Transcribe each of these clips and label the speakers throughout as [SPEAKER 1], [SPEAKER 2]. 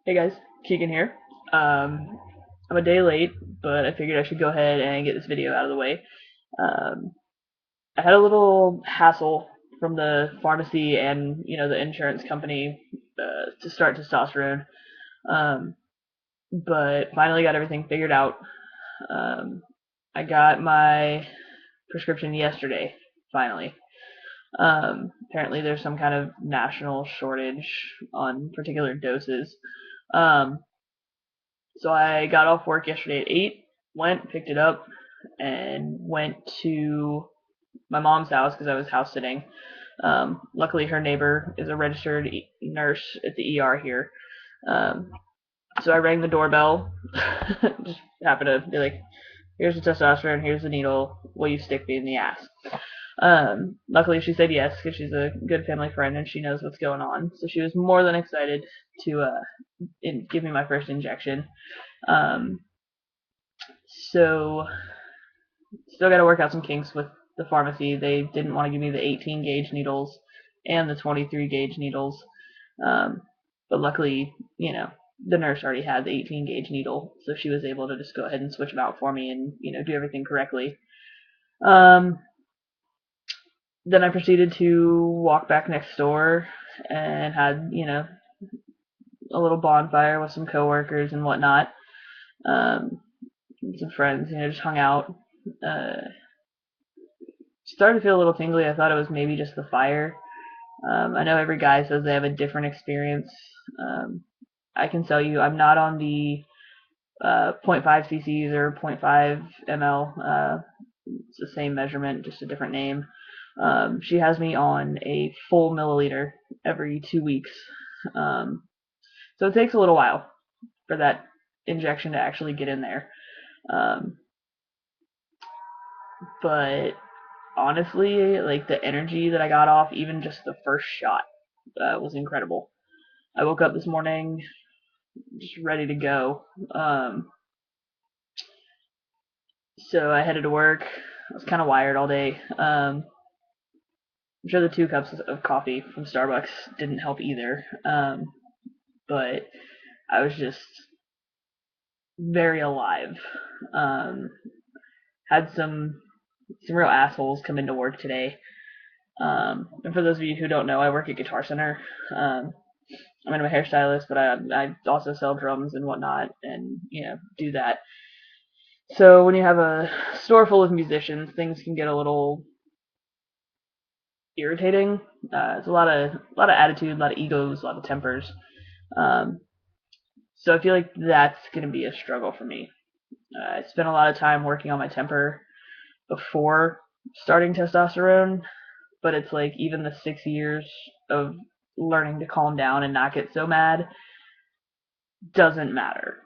[SPEAKER 1] Hey guys, Keegan here. I'm a day late, but I figured I should go ahead and get this video out of the way. Um, I had a little hassle from the pharmacy and the insurance company to start testosterone, um, but finally got everything figured out. Um, I got my prescription yesterday, finally. Apparently, there's some kind of national shortage on particular doses. Um, So I got off work yesterday at 8, went, picked it up, and went to my mom's house because I was house sitting. Luckily, her neighbor is a registered nurse at the ER here. Um, so I rang the doorbell. Just happened to be like, here's the testosterone, here's the needle, will you stick me in the ass? Luckily, she said yes because she's a good family friend and she knows what's going on. So she was more than excited to give me my first injection. Um, so still got to work out some kinks with the pharmacy. They didn't want to give me the 18 gauge needles and the 23 gauge needles. Um, but luckily, the nurse already had the 18 gauge needle, so she was able to just go ahead and switch them out for me and, do everything correctly. Um, then I proceeded to walk back next door and had, a little bonfire with some coworkers and whatnot. Um, some friends, just hung out. Uh, Started to feel a little tingly. I thought it was maybe just the fire. I know every guy says they have a different experience. Um, I can tell you, I'm not on the zero point 0.5 cc's or zero point 0.5 ml. It's the same measurement, just a different name. She has me on a full milliliter every 2 weeks. Um, so it takes a little while for that injection to actually get in there. Um, but honestly, like the energy that I got off, even just the first shot, was incredible. I woke up this morning just ready to go. So I headed to work. I was kind of wired all day. I'm sure the 2 cups of coffee from Starbucks didn't help either. But I was just very alive. Um, had some real assholes come into work today. And for those of you who don't know, I work at Guitar Center. I'm a hairstylist, but I also sell drums and whatnot, and do that. So when you have a store full of musicians, things can get a little irritating. It's a lot of attitude, a lot of egos, a lot of tempers. Um, so I feel like that's gonna be a struggle for me. I spent a lot of time working on my temper before starting testosterone, but it's like even the 6 years of learning to calm down and not get so mad doesn't matter.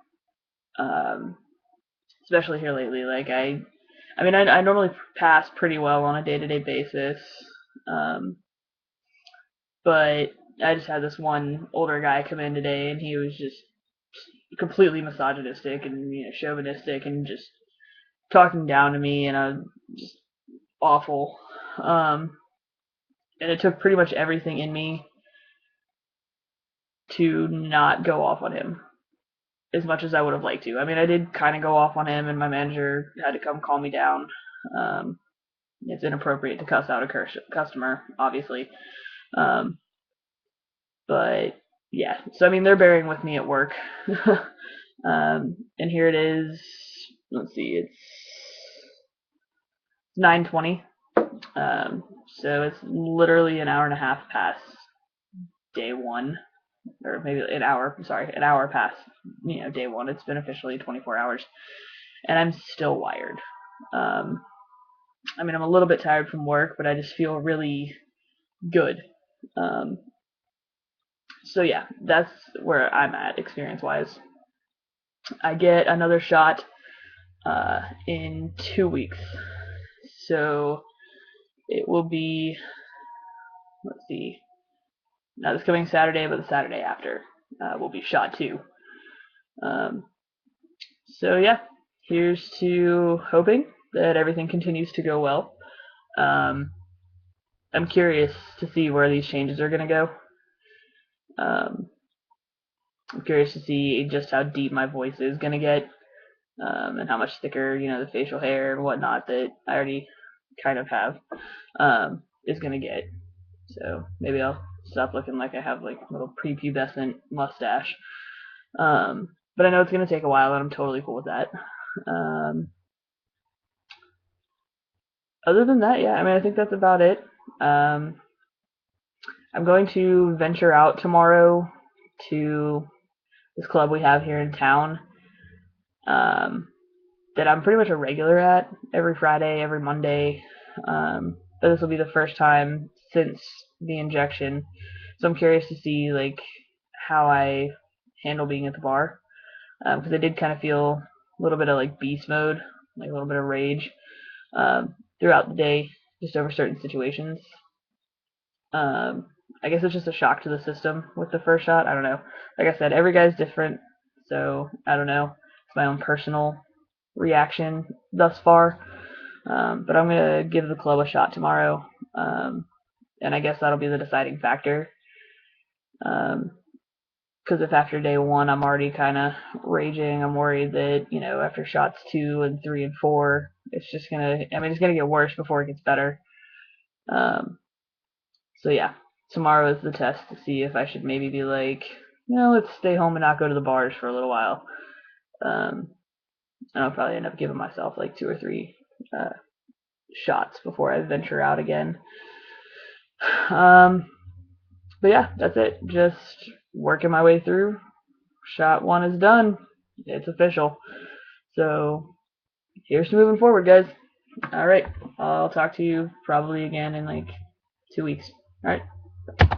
[SPEAKER 1] Um, Especially here lately. Like I normally pass pretty well on a day-to-day basis, um, but I just had this one older guy come in today, and he was just completely misogynistic and chauvinistic and just talking down to me, and just awful. Um, and it took pretty much everything in me to not go off on him as much as I would have liked to. I mean, I did kind of go off on him, and my manager had to come calm me down. Um, it's inappropriate to cuss out a customer, obviously. Um, but yeah, so I mean, they're bearing with me at work. And here it is. Let's see, it's 9:20. So it's literally an hour and a half past day one, or maybe an hour. Sorry, an hour past day one. It's been officially 24 hours, and I'm still wired. Um, I'm a little bit tired from work, but I just feel really good. Um, so yeah, that's where I'm at experience wise. I get another shot in 2 weeks, so it will be, let's see, not this coming Saturday, but the Saturday after will be shot two. Um, so yeah, here's to hoping that everything continues to go well. Um, I'm curious to see where these changes are going to go. Um, I'm curious to see just how deep my voice is gonna get, and how much thicker, the facial hair and whatnot that I already kind of have, is gonna get. So maybe I'll stop looking like I have like a little prepubescent mustache. But I know it's gonna take a while, and I'm totally cool with that. Um, Other than that, yeah, I mean, I think that's about it. Um, I'm going to venture out tomorrow to this club we have here in town, um, that I'm pretty much a regular at every Friday, every Monday. But this will be the first time since the injection, so I'm curious to see like how I handle being at the bar, because I did kind of feel a little bit of like beast mode, like a little bit of rage, throughout the day, just over certain situations. Um, I guess it's just a shock to the system with the first shot. I don't know. Like I said, every guy's different, so I don't know. It's my own personal reaction thus far. But I'm gonna give the club a shot tomorrow, and I guess that'll be the deciding factor. Um, because if after day one I'm already kind of raging, I'm worried that after shots 2 and 3 and 4, it's just gonna. I mean, it's gonna get worse before it gets better. Um, so yeah, tomorrow is the test to see if I should maybe be like, let's stay home and not go to the bars for a little while. Um, and I'll probably end up giving myself like 2 or 3 uh, shots before I venture out again. Um, but yeah, that's it. Just working my way through. Shot 1 is done. It's official. So here's to moving forward, guys. All right, I'll talk to you probably again in like 2 weeks. All right.